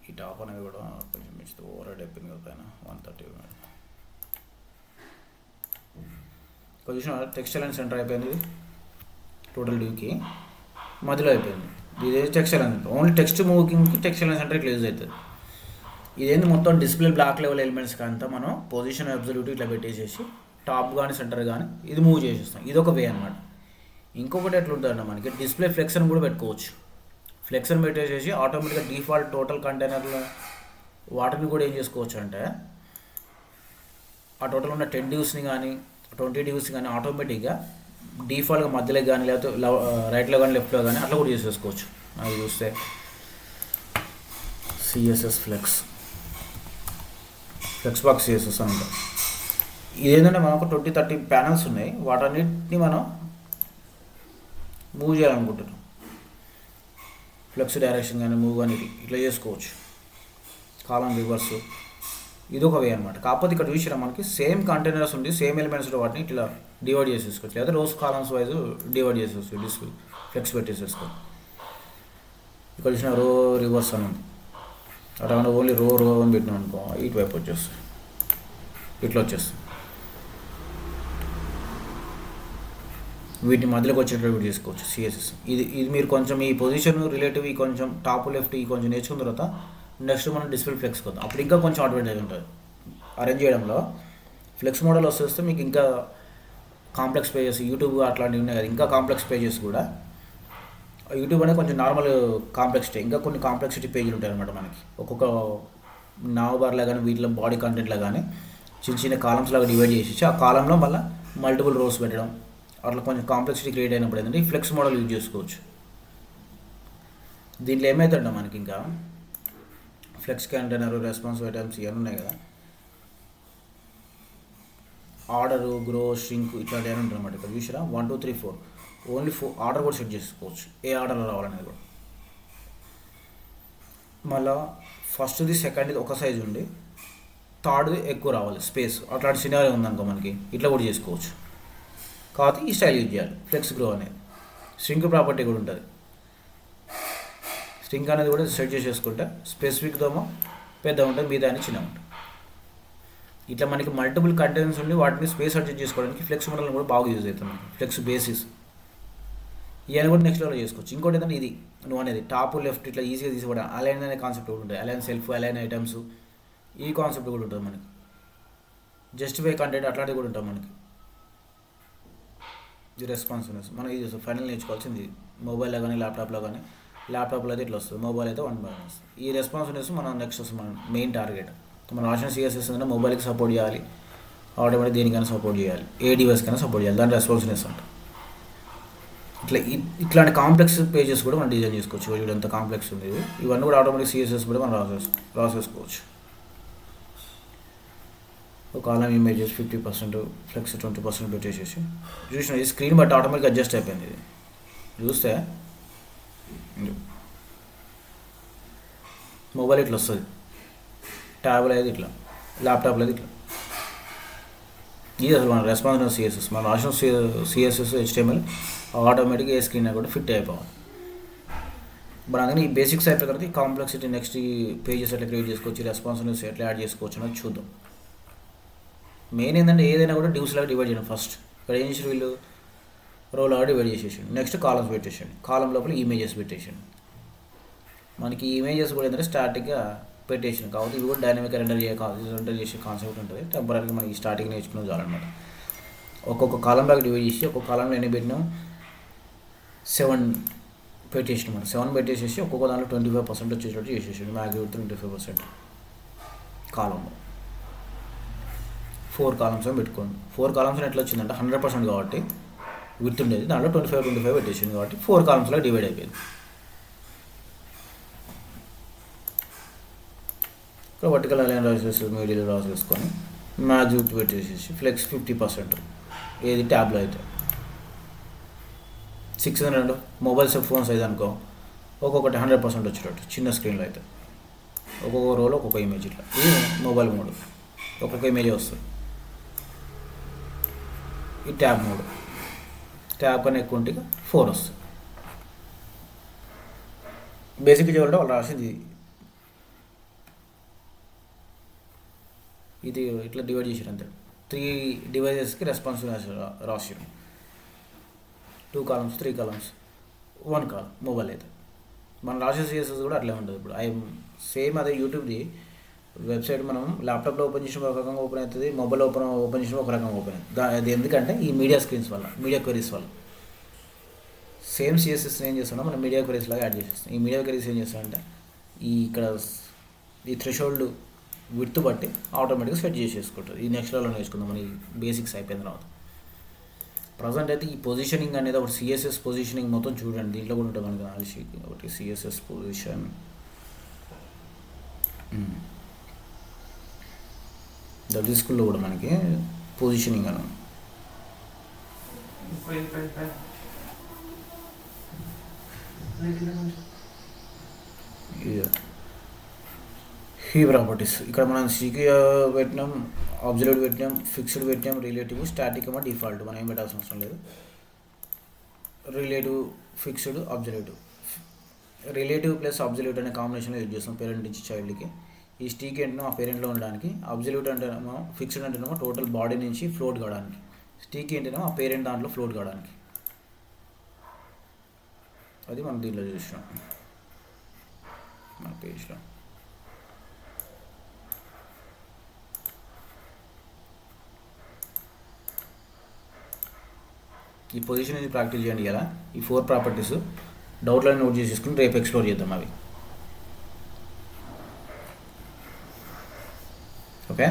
ఈ టాప్ అనేది కూడా కొంచెం మించి ఓవర్ అయిపోయింది కదా పైన 130 పొజిషన్ టెక్స్టైల్ అండ్ సెంటర్ అయిపోయింది. టోటల్ డ్యూకి మధ్యలో అయిపోయింది. ఇది టెక్స్టైల్ అండ్ ఓన్లీ టెక్స్ట్ మూవింగ్కి టెక్స్టైల్ అండ్ సెంటర్ ఇట్లా యూజ్ అవుతుంది. ఇదేంటి మొత్తం డిస్ప్లే బ్లాక్ లెవెల్ ఎలిమెంట్స్కి అంతా మనం పొజిషన్ అబ్జర్వ్డ్ ఇట్లా పెట్టేసేసి టాప్ కానీ సెంటర్ కానీ ఇది మూవ్ చేసేస్తాం. ఇది ఒక వే అనమాట. ఇంకొకటి ఎట్లుంటుందంటే మనకి డిస్ప్లే ఫ్లెక్షన్ కూడా పెట్టుకోవచ్చు. ఫ్లెక్షన్ పెట్టేసేసి ఆటోమేటిక్గా డిఫాల్ట్ టోటల్ కంటైనర్లో వాటిని కూడా ఏం చేసుకోవచ్చు అంటే ఆ టోటల్ ఉన్న 10 డ్యూస్ని కానీ 20 డ్యూస్ కానీ ఆటోమేటిక్గా డిఫాల్ట్గా మధ్యలో కానీ లేకపోతే రైట్లో కానీ లెఫ్ట్లో కానీ అట్లా కూడా చేసేసుకోవచ్చు. అవి చూస్తే సిఎస్ఎస్ ఫ్లెక్స్ బాక్స్ సిఎస్ఎస్ అని ఉంటాం. ఇదేంటంటే మనకు 20-30 ప్యానల్స్ ఉన్నాయి. వాటన్నిటిని మనం మూవ్ చేయాలనుకుంటున్నాం. ఫ్లెక్స్ డైరెక్షన్ కానీ మూవ్ కానీ ఇట్లా చేసుకోవచ్చు. కాలం రివర్స్ ఇది ఒక వే అనమాట. కాకపోతే ఇక్కడ చూసినా మనకి సేమ్ కంటైనర్స్ ఉంది, సేమ్ ఎలిమెంట్స్ వాటిని ఇట్లా డివైడ్ చేసేసుకోవచ్చు. లేదా రోస్ కాలమ్స్ వైజ్ డివైడ్ చేసేసుకోవచ్చు. డిస్క్ ఫ్లెక్స్ పెట్టేసేసుకో. ఇక్కడ చూసిన రో రివర్స్ అని ఉంది. అట్లా ఓన్లీ రో అని పెట్టినాం అనుకో ఇటువైపు వచ్చేస్తుంది, ఇట్లా వచ్చేస్తుంది. వీటిని మధ్యలోకి వచ్చేటట్టు చేసుకోవచ్చు సిఎస్ఎస్. ఇది మీరు కొంచెం ఈ పొజిషన్ రిలేటివ్ ఈ కొంచెం టాప్ లెఫ్ట్ ఈ కొంచెం నేర్చుకున్న తర్వాత నెక్స్ట్ మనం డిస్ప్లే ఫ్లెక్స్ కొద్దాం. అప్పుడు ఇంకా కొంచెం అడ్వాంటేజ్ ఉంటుంది అరేంజ్ చేయడంలో. ఫ్లెక్స్ మోడల్ వస్తే మీకు ఇంకా కాంప్లెక్స్ పేజెస్ యూట్యూబ్ అట్లాంటివి ఉన్నాయి కదా, ఇంకా కాంప్లెక్స్ పేజెస్ కూడా. యూట్యూబ్ అనేది కొంచెం నార్మల్ కాంప్లెక్సిటీ, ఇంకా కొన్ని కాంప్లెక్సిటీ పేజీలు ఉంటాయి అనమాట మనకి. ఒక్కొక్క నావబార్లో కానీ వీటిలో బాడీ కంటెంట్లో కానీ చిన్న చిన్న కాలమ్స్ లాగా డివైడ్ చేసేసి ఆ కాలంలో మళ్ళీ మల్టిపుల్ రోస్ పెట్టడం అట్లా కొంచెం కాంప్లెక్సిటీ క్రియేట్ అయినప్పుడు ఏంటంటే ఈ ఫ్లెక్స్ మోడల్ యూజ్ చేసుకోవచ్చు. దీంట్లో ఏమవుతుందంటే మనకి ఇంకా ఫ్లెక్స్ కంటైనర్ రెస్పాన్స్ ఐటమ్స్ ఇవన్నీ ఉన్నాయి కదా, ఆర్డరు గ్రో ష్రింక్ ఇట్లాంటి అని ఉంటుంది అనమాట. ఇక్కడ చూసారా 1 2 3 4 ఓన్లీ 4 ఆర్డర్ కూడా సెట్ చేసుకోవచ్చు, ఏ ఆర్డర్లో రావాలనేది కూడా. మళ్ళీ ఫస్ట్ది సెకండ్ది ఒక సైజు ఉండి థర్డ్ది ఎక్కువ రావాలి స్పేస్, అట్లాంటి సినారియో ఉందనుకో మనకి ఇట్లా కూడా చేసుకోవచ్చు. కాకపోతే ఈ స్టైల్ యూజ్ చేయాలి. ఫ్లెక్స్ గ్రో అనేది స్ట్రింక్ ప్రాపర్టీ కూడా ఉంటుంది. స్ట్రింక్ అనేది కూడా సెట్ చేసేసుకుంటే స్పెసిఫిక్ దోమో పెద్ద ఉంటుంది, మీద అని చిన్న ఉంటుంది. ఇట్లా మనకి మల్టిపుల్ కంటెంట్స్ ఉండి వాటిని స్పేస్ అడ్జస్ట్ చేసుకోవడానికి ఫ్లెక్స్ మోడల్ కూడా బాగా యూజ్ అవుతుంది మనకి. ఫ్లెక్స్ బేసిస్ ఇవన్నీ కూడా నెక్స్ట్ లెవెల్లో చేసుకోవచ్చు. ఇంకోటి ఏంటంటే ఇది నువ్వు అనేది టాప్ లెఫ్ట్ ఇట్లా ఈజీగా తీసుకోవడం అలైన్ అనే కాన్సెప్ట్ కూడా ఉంటుంది. అలైన్ సెల్ఫ్ అలైన్ ఐటమ్స్ ఈ కాన్సెప్ట్ కూడా ఉంటుంది మనకి. జస్టిఫై కంటెంట్ అట్లాంటివి కూడా ఉంటాం మనకి. ఇది రెస్పాన్సివ్నెస్ మనం ఇది ఫైనల్ నేర్చుకోవాల్సింది మొబైల్లో కానీ ల్యాప్టాప్లో కానీ. ల్యాప్టాప్లో అయితే ఇట్లా వస్తుంది, మొబైల్ అయితే 1 బై వస్తుంది. ఈ రెస్పాన్సివ్నెస్ మనం నెక్స్ట్ వస్తుంది మన మెయిన్ టార్గెట్. మనం రాసిన సిఎస్ఎస్ అంటే మొబైల్కి సపోర్ట్ చేయాలి, ఆటోమేటిక్ దేనికైనా సపోర్ట్ చేయాలి, ఏ డివైస్కైనా సపోర్ట్ చేయాలి, దాని రెస్పాన్సివ్నెస్ అంట. ఇట్లాంటి కాంప్లెక్స్ పేజెస్ కూడా మనం డిజైన్ చేసుకోవచ్చు. చూడండి ఎంత కాంప్లెక్స్ ఉంది ఇది. ఇవన్నీ కూడా ఆటోమేటిక్ సిఎస్ఎస్ కూడా మనం రాసేసుకోవచ్చు. ఒక కాలం ఇమేజెస్ 50%, ఫ్లెక్స్ 20% పెట్టేసేసి చూసిన ఈ స్క్రీన్ బట్టి ఆటోమేటిక్ అడ్జస్ట్ అయిపోయింది. ఇది చూస్తే మొబైల్ ఇట్లా వస్తుంది, ట్యాబ్లో అయితే ఇట్లా, ల్యాప్టాప్లో అయితే ఇట్లా. ఇది అసలు మన రెస్పాన్సివ్ సిఎస్ఎస్. మనం రాసిన సిఎస్ఎస్ HTML ఆటోమేటిక్గా ఏ స్క్రీన్ కూడా ఫిట్ అయిపోవాలి. ఇప్పుడు అందుకని ఈ బేసిక్స్ అయిపోయిన తర్వాత ఈ కాంప్లెక్సిటీ నెక్స్ట్ ఈ పేజెస్ ఎట్లా క్రియేట్ చేసుకోవచ్చు, రెస్పాన్సివ్నెస్ ఎట్లా యాడ్ చేసుకోవచ్చు అనేది చూద్దాం. మెయిన్ ఏంటంటే ఏదైనా కూడా డివ్స్ లాగా డివైడ్ చేయడం. ఫస్ట్ ఇక్కడ ఏం చేసి వీళ్ళు రో లాగా డివైడ్ చేసేసాడు. నెక్స్ట్ కాలమ్స్ పెట్టేసాడు, కాలం లోపల ఇమేజెస్ పెట్టేసాడు. మనకి ఈ ఇమేజెస్ కూడా ఏంటంటే స్టాటిక్గా పెట్టేసాను కాబట్టి ఇవి కూడా డైనమిక్గా రెండర్ చేసే కాన్సెప్ట్ ఉంటుంది. టెంపరీగా మనకి స్టార్టింగ్ నేర్చుకునేది చాలన్నమాట. ఒక్కొక్క కాలం లాగా డివైడ్ చేసి ఒక్కొక్క కాలంలో ఎన్ని పెట్టినాం 7 పెట్టేసాం. మనం 7 పెట్టేసేసి ఒక్కొక్క దాంట్లో 25% వచ్చేటట్టు చేసేసాడు. మ్యాక్సిమం 25% కాలంలో 4 కాలమ్స్ పెట్టుకోండి. 4 కాలమ్స్ ఎట్లా వచ్చిందంటే 100% కాబట్టి విత్ ఉండేది, దాంట్లో 25 పెట్టేసింది కాబట్టి 4 కాలమ్స్లో డివైడ్ అయిపోయింది. ఇక్కడ వర్టికల్ అలైన్ రాసేసి మీడియాలో రాసేసుకొని మ్యాక్సిమం పెట్టేసేసి ఫ్లెక్స్ 50%. ఏది ట్యాబ్లో అయితే 600 మొబైల్స్ ఫోన్స్ అయితే అనుకో ఒక్కొక్కటి 100% వచ్చేటట్టు చిన్న స్క్రీన్లో అయితే ఒక్కొక్క రోలో ఒక్కొక్క ఇమేజ్. ఇట్లా ఇది మొబైల్ మోడ్, ఒక్కొక్క ఇమేజ్ వస్తుంది. ఈ ట్యాబ్ మోడ్, ట్యాబ్ కన్నా ఎక్కువ ఉంటే 4 వస్తుంది. బేసిక్గా చూడాలంటే వాళ్ళు రాసింది ఇది ఇట్లా డివైడ్ చేసారు అంతే. 3 డివైజెస్కి రెస్పాన్సివ్ రాసారు. 2 కాలమ్స్, 3 కాలమ్స్, 1 కాలం మొబైల్ అయితే. మనం రాసే సిఎస్ఎస్ కూడా అట్లే ఉంటుంది. ఇప్పుడు సేమ్ అదే యూట్యూబ్ది వెబ్సైట్ మనం ల్యాప్టాప్లో ఓపెన్ చేసిన ఒక రకంగా ఓపెన్ అవుతుంది, మొబైల్ ఓపెన్ చేసిన ఒక రకంగా ఓపెన్ అవుతుంది. అది ఎందుకంటే ఈ మీడియా స్క్రీన్స్ వల్ల, మీడియా క్వరీస్ వల్ల. సేమ్ సిఎస్ఎస్ ఏం చేస్తామో మనం మీడియా క్వరీస్ లాగా యాడ్ చేసేస్తాం. ఈ మీడియా క్వరీస్ ఏం చేస్తామంటే ఇక్కడ ఈ థ్రెషోల్డ్ విడ్త్ బట్టి ఆటోమేటిక్గా సెట్ చేసేసుకుంటుంది. ఈ నెక్స్ట్ లెవెల్లో నేర్చుకుందాం. మన ఈ బేసిక్స్ అయిపోయిన తర్వాత ప్రజెంట్ అయితే ఈ పొజిషనింగ్ అనేది ఒకటి సిఎస్ఎస్ పొజిషనింగ్ మొత్తం చూడండి. దీంట్లో కూడా ఉంటుంది మనకి నాలుగు ఒకటి సిఎస్ఎస్ పొజిషన్. డబ్ల్యూ స్కూల్లో కూడా మనకి పొజిషనింగ్ అని ఈ ప్రాపర్టీస్ ఇక్కడ మనం సీకి పెట్టినాం, అబ్జల్యూట్ పెట్టినాం, ఫిక్స్డ్ పెట్టినాం, రిలేటివ్, స్టాటిక్ ఏమో డిఫాల్ట్. మనం ఏం పెట్టాల్సిన అవసరం లేదు. Relative, fixed, absolute. Relative plus absolute అనే కాంబినేషన్లో యూజ్ చేస్తాం పేరెంట్ నుంచి చైల్డ్కి. ఈ స్టీక్ ఏంటో ఆ పేరెంట్లో ఉండడానికి, అబ్జల్యూట్ అంటేనేమో ఫిక్స్డ్ అంటేనేమో టోటల్ బాడీ నుంచి ఫ్లోట్ కావడానికి, స్టీక్ ఏంటేనేమో ఆ పేరెంట్ దాంట్లో ఫ్లోట్ కావడానికి. అది మనం దీంట్లో చూసినాం మన పేజ్లో. ఈ పొజిషన్ ఇది ప్రాక్టీస్ చేయండి కదా. ఈ 4 ప్రాపర్టీస్ డౌట్లో నోట్ చేసేసుకుని రేపు ఎక్స్ప్లోర్ చేద్దాం అవి. ఓకే,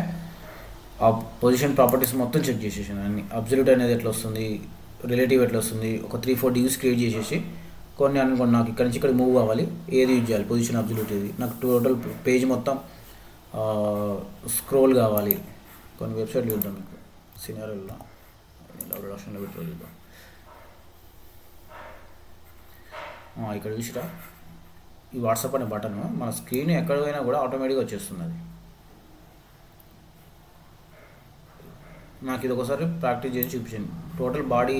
ఆ పొజిషన్ ప్రాపర్టీస్ మొత్తం చెక్ చేసేసాను అన్ని. అబ్జల్యూట్ అనేది ఎట్లా వస్తుంది, రిలేటివ్ ఎట్లా వస్తుంది, ఒక 3-4 డివ్స్ క్రియేట్ చేసేసి కొన్ని అనుకోండి నాకు ఇక్కడ నుంచి ఇక్కడ మూవ్ కావాలి, ఏది యూజ్ చేయాలి, పొజిషన్ అబ్జల్యూట్ ఏది, నాకు టోటల్ పేజ్ మొత్తం స్క్రోల్ కావాలి. కొన్ని వెబ్సైట్లు చూద్దాం మీకు సినారీలో ఆప్షన్లో పెట్టి చూద్దాం. ఇక్కడ చూసిరా ఈ వాట్సాప్ అనే బటన్ మన స్క్రీన్ ఎక్కడైనా కూడా ఆటోమేటిక్గా వచ్చేస్తుంది. అది నాకు ఇది ఒకసారి ప్రాక్టీస్ చేసి చూపించింది. టోటల్ బాడీ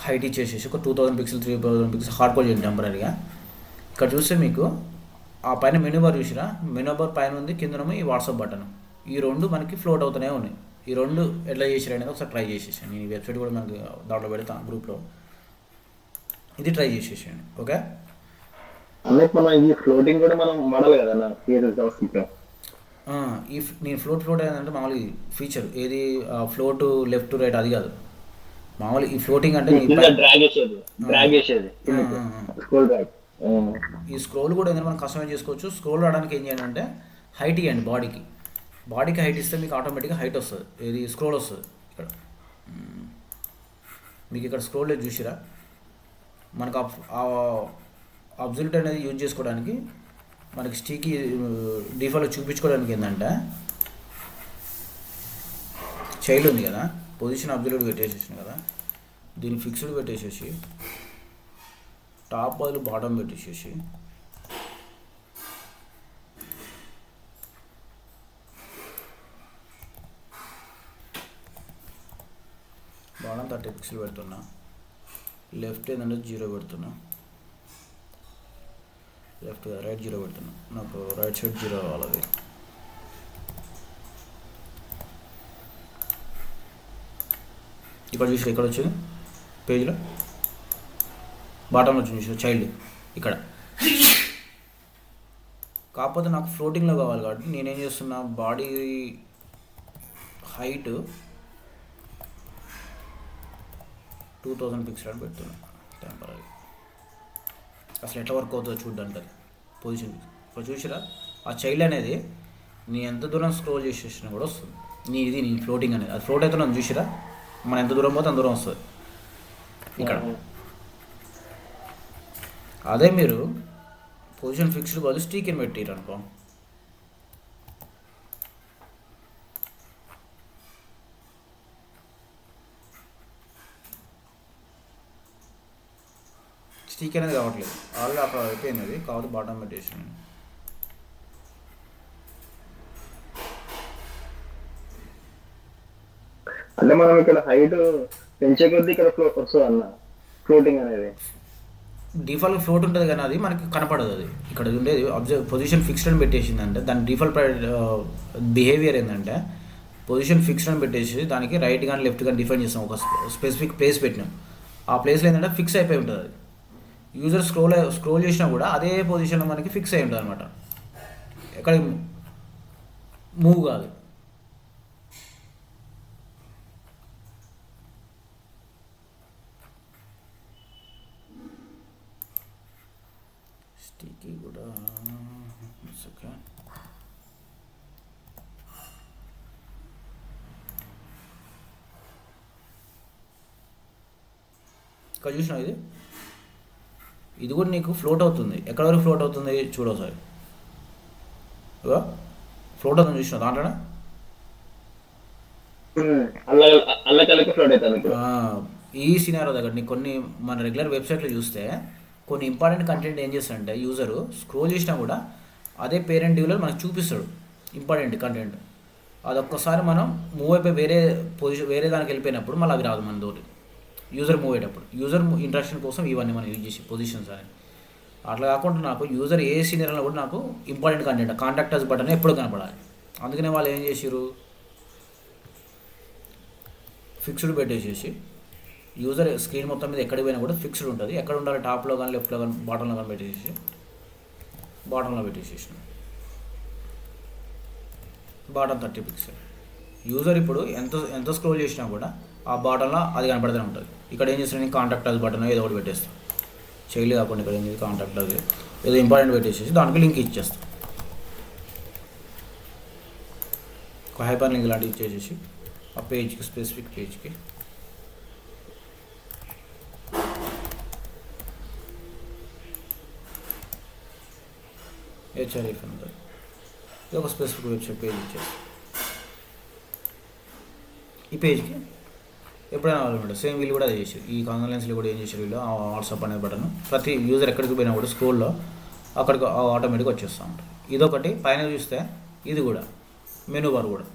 హైట్ ఇచ్చేసేసి ఒక 2000 పిక్సెల్ 3000 పిక్సెల్ హార్డ్ కోడ్ చేయండి టెంపరీగా. ఇక్కడ చూస్తే మీకు ఆ పైన మెనూ బార్ చూసిరా, మెనూ బార్ పైన ఉంది, కిందనేమో ఈ వాట్సాప్ బటన్. ఈ 2 మనకి ఫ్లోట్ అవుతూనే ఉన్నాయి. ఈ 2 ఎట్లా చేసారు అనేది ఒకసారి ట్రై చేసేసాను. నేను ఈ వెబ్సైట్ కూడా మనకి దాంట్లో పెడతాను గ్రూప్లో. ఇది ట్రై చేసేసాను. ఓకే, అన్నట్టు మనం ఈ ఫ్లోటింగ్ కూడా మనం మోడల్ కదా ఆ, నేను ఫ్లోట్ ఏంటంటే మామూలు ఫీచర్ ఏది ఫ్లోట్ లెఫ్ట్ రైట్ అది కాదు. మామూలు ఈ ఫ్లోటింగ్ అంటే నీ కింద పై డ్రాగ్ చేసేది, ఆ, డ్రాగ్ చేసేది ఆ, కిందకి, ఆ, ఆ. Scroll drag. ఈ స్క్రోల్ కూడా ఏంటంటే మనం కస్టమైజ్ చేసుకోవచ్చు. స్క్రోల్ రావడానికి ఏం చేయాలి అంటే హైట్ ఇవ్వండి బాడీకి హైట్ ఇస్తే మీకు ఆటోమేటిక్గా హైట్ వస్తుంది, ఏది స్క్రోల్ వస్తుంది ఇక్కడ. మీకు ఇక్కడ స్క్రోల్ లేదు చూసిరా, మనకు అబ్జల్యూట్ అనేది యూజ్ చేసుకోవడానికి మనకి స్టికీ డిఫాల్ట్ చూపించుకోవడానికి ఏంటంటే చైల్డ్ ఉంది కదా, పొజిషన్ అబ్జల్యూట్ పెట్టేసేసాను కదా, దీన్ని ఫిక్స్డ్ పెట్టేసేసి టాప్ బదులు బాటమ్ పెట్టేసేసి బాటమ్ 30 పిక్సెల్ పెడుతున్నా, లెఫ్ట్ ఏంటంటే 0 పెడుతున్నా, లెఫ్ట్ రైట్ 0 పెడుతున్నా, నాకు రైట్ సైడ్ 0 కావాలి. ఇక్కడ చూసి ఇక్కడ వచ్చింది పేజ్లో బాటంలో వచ్చింది చూసి చైల్డ్ ఇక్కడ. కాకపోతే నాకు ఫ్లోటింగ్లో కావాలి కాబట్టి నేనేం చేస్తున్నా, బాడీ హైట్ 2000 పిక్సెల్ అని పెడుతున్నా టెంపరీ. అసలు ఎట్లా వర్క్ అవుతుందో చూడ్డానికి అది పొజిషన్. ఇప్పుడు చూసిరా ఆ చైల్డ్ అనేది నీ ఎంత దూరం స్క్రోల్ చేసేసినా కూడా వస్తుంది. నీ ఫ్లోటింగ్ అనేది అది ఫ్లోట్ అవుతున్నా చూసిరా, మనం ఎంత దూరం పోతే అంత దూరం వస్తుంది ఇక్కడ. అదే మీరు పొజిషన్ ఫిక్స్డ్ బదులు స్టీక్ని పెట్టిరు అనుకో, స్టీక్ అనేది కావట్లేదు, ఆల్రెడీ అక్కడ అయిపోయింది అది, కావాలి బాటమ్ పెట్టేసాను. అంటే మనం ఇక్కడ హైట్ పెంచే కొద్దీ ఇక్కడ వస్తుంది అన్న ఫ్లోటింగ్ అనేది. డిఫాల్ట్ ఫ్లోట్ ఉంటుంది కానీ అది మనకి కనపడదు. అది ఇక్కడ ఉండేది పొజిషన్ ఫిక్స్డ్ అని పెట్టేసిందంటే దాని డిఫాల్ట్ బిహేవియర్ ఏంటంటే పొజిషన్ ఫిక్స్డ్ అని పెట్టేసి దానికి రైట్ కానీ లెఫ్ట్ కానీ డిఫైన్ చేస్తాం, ఒక స్పెసిఫిక్ ప్లేస్ పెట్టినాం. ఆ ప్లేస్లో ఏంటంటే ఫిక్స్ అయిపోయి ఉంటుంది. అది యూజర్ స్క్రోల్ చేసినా కూడా అదే పొజిషన్లో మనకి ఫిక్స్ అయి ఉంటుంది అనమాట, ఎక్కడ మూవ్ కాదు. స్టికీ కూడా ఓకే. ఇక్కడ చూసినా ఇది కూడా నీకు ఫ్లోట్ అవుతుంది. ఎక్కడ వరకు ఫ్లోట్ అవుతుంది చూడవు సార్, ఫ్లోట్ అవుతుంది చూసిన దాంట్లోనే అల్లకల్లకి ఫ్లోట్ అవుతుంది. ఈ సినారో దగ్గర నీకు కొన్ని మన రెగ్యులర్ వెబ్సైట్లో చూస్తే కొన్ని ఇంపార్టెంట్ కంటెంట్ ఏం చేస్తాడంటే యూజరు స్క్రోల్ చేసినా కూడా అదే పేరెంట్ వ్యూలో మనకు చూపిస్తాడు ఇంపార్టెంట్ కంటెంట్. అదొక్కసారి మనం మూవ్ అయిపోయి వేరే దానికి వెళ్ళిపోయినప్పుడు మళ్ళీ అవి రాదు మన తోటి. యూజర్ మూవ్ అయ్యేటప్పుడు యూజర్ ఇంట్రాక్షన్ కోసం ఇవన్నీ మనం యూజ్ చేసి పొజిషన్స్ అని. అట్లా కాకుండా నాకు యూజర్ ఏ సీనియర్లో కూడా నాకు ఇంపార్టెంట్ కంటెంట్ కాంటాక్టర్స్ బటన్ ఎప్పుడు కనపడాలి. అందుకనే వాళ్ళు ఏం చేసారు, ఫిక్స్డ్ పెట్టేసేసి యూజర్ స్క్రీన్ మొత్తం మీద ఎక్కడికి పోయినా కూడా ఫిక్స్డ్ ఉంటుంది. ఎక్కడ ఉండాలి, టాప్లో కానీ లెఫ్ట్లో కానీ బాటంలో కానీ పెట్టేసేసి బాటంలో పెట్టేసేసిన బాటం 30 పిక్సెల్. యూజర్ ఇప్పుడు ఎంత స్క్రోల్ చేసినా కూడా ఆ బాటంలో అది కనపడుతూనే ఉంటుంది. ఇక్కడ ఏం చేస్తాను, నేను కాంటాక్టర్స్ బటన్ ఏదో ఒకటి పెట్టేస్తాను, చైల్డ్ కాకుండా ఇక్కడ ఏం చేసి కాంటాక్టర్స్ ఏదో ఇంపార్టెంట్ పెట్టేసేసి దానికి లింక్ ఇచ్చేస్తాను, ఒక హైపర్ లింక్ లాంటివి ఇచ్చేసేసి ఆ పేజ్కి స్పెసిఫిక్ పేజ్కి హెచ్ఆర్ఎఫ్ ఉంటుంది. ఇది ఒక స్పెసిఫిక్ వెబ్సైట్ పేజ్ ఇచ్చేస్తాం. ఈ పేజ్కి ఎప్పుడైనా అవ్వాలన్నమాట. సేమ్ వీళ్ళు కూడా అది చేశారు, ఈ కాన్ఫరెన్స్లో కూడా ఏం చేశారు వీళ్ళు, ఆ వాట్సాప్ అనే బటన్ ప్రతి యూజర్ ఎక్కడికి పోయినా కూడా స్క్రోల్లో అక్కడికి ఆటోమేటిక్గా వచ్చేస్తూ ఉంటుంది. ఇదొకటి. పైన చూస్తే ఇది కూడా మెనూ బార్ కూడా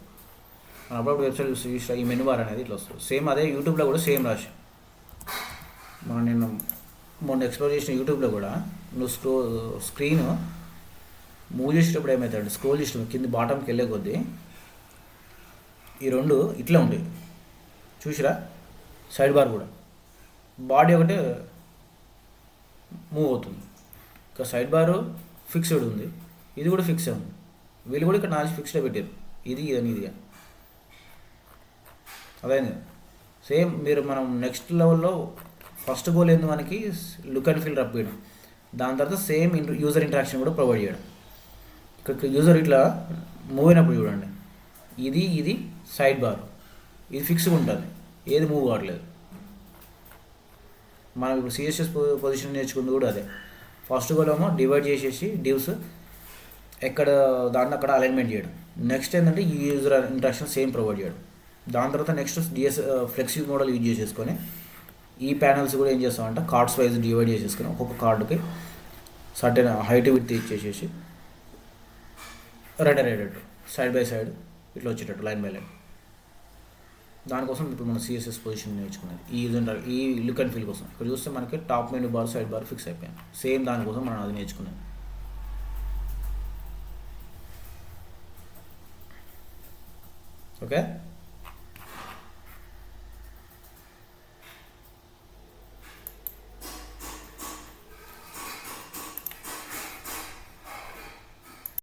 మనం అప్పుడప్పుడు వెబ్సైట్ చూస్తే ఈ మెనూ బార్ అనేది ఇట్లా వస్తుంది. సేమ్ అదే యూట్యూబ్లో కూడా సేమ్ రాసి నేను మొన్న ఎక్స్ప్లోర్ చేసిన యూట్యూబ్లో కూడా నువ్వు స్క్రీన్ మూవ్ చేసేటప్పుడు ఏమవుతాడు, స్క్రోల్ చేసిన కింద బాటంకి వెళ్ళే కొద్దీ ఈ రెండు ఇట్లా ఉంటాయి చూసిరా. సైడ్ బార్ కూడా బాడీ ఒకటే మూవ్ అవుతుంది. ఇంకా సైడ్ బారు ఫిక్స్డ్ ఉంది, ఇది కూడా ఫిక్స్ ఉంది. వీళ్ళు కూడా ఇక్కడ నాలెడ్జ్ ఫిక్స్డ్గా పెట్టారు, ఇది ఇదని ఇది అని. అదే సేమ్ మీరు మనం నెక్స్ట్ లెవెల్లో ఫస్ట్ గోల్ ఏంది మనకి లుక్ అండ్ ఫీల్ రప్పియడం, దాని తర్వాత సేమ్ యూజర్ ఇంటరాక్షన్ కూడా ప్రొవైడ్ చేయడం. ఇక్కడ యూజర్ ఇట్లా మూవ్ అయినప్పుడు చూడండి, ఇది సైడ్ బార్, ఇది ఫిక్స్గా ఉంటుంది, ఏది మూవ్ కావట్లేదు. మనం ఇప్పుడు సిఎస్ఎస్ పొజిషన్ నేర్చుకుంది కూడా అదే. ఫస్ట్ గోల్ ఏమో డివైడ్ చేసేసి డివ్స్ ఎక్కడ దాన్ని అక్కడ అలైన్మెంట్ చేయడం. నెక్స్ట్ ఏంటంటే ఈ యూజర్ ఇంటరాక్షన్ సేమ్ ప్రొవైడ్ చేయడం. దాని తర్వాత నెక్స్ట్ ఫ్లెక్సీ మోడల్ యూజ్ చేసేసుకొని ఈ ప్యానల్స్ కూడా ఏం చేస్తామంటే కార్డ్స్ వైజ్ డివైడ్ చేసేసుకొని ఒక్కొక్క కార్డుకి సర్టెన్ హైట్ విడ్త్ ఇచ్చేసేసి రెండర్ సైడ్ బై సైడ్ ఇట్లా వచ్చేటట్టు లైన్ బై లైన్. దానికోసం ఇప్పుడు మన సిఎస్ఎస్ పొజిషన్ నేర్చుకున్నది ఈ లుక్ అండ్ ఫీల్ కోసం. ఇక్కడ చూస్తే మనకి top menu bar side bar fix అయిపోయాయి. సేమ్ దానికోసం మనం అది నేర్చుకున్నది. ఓకే.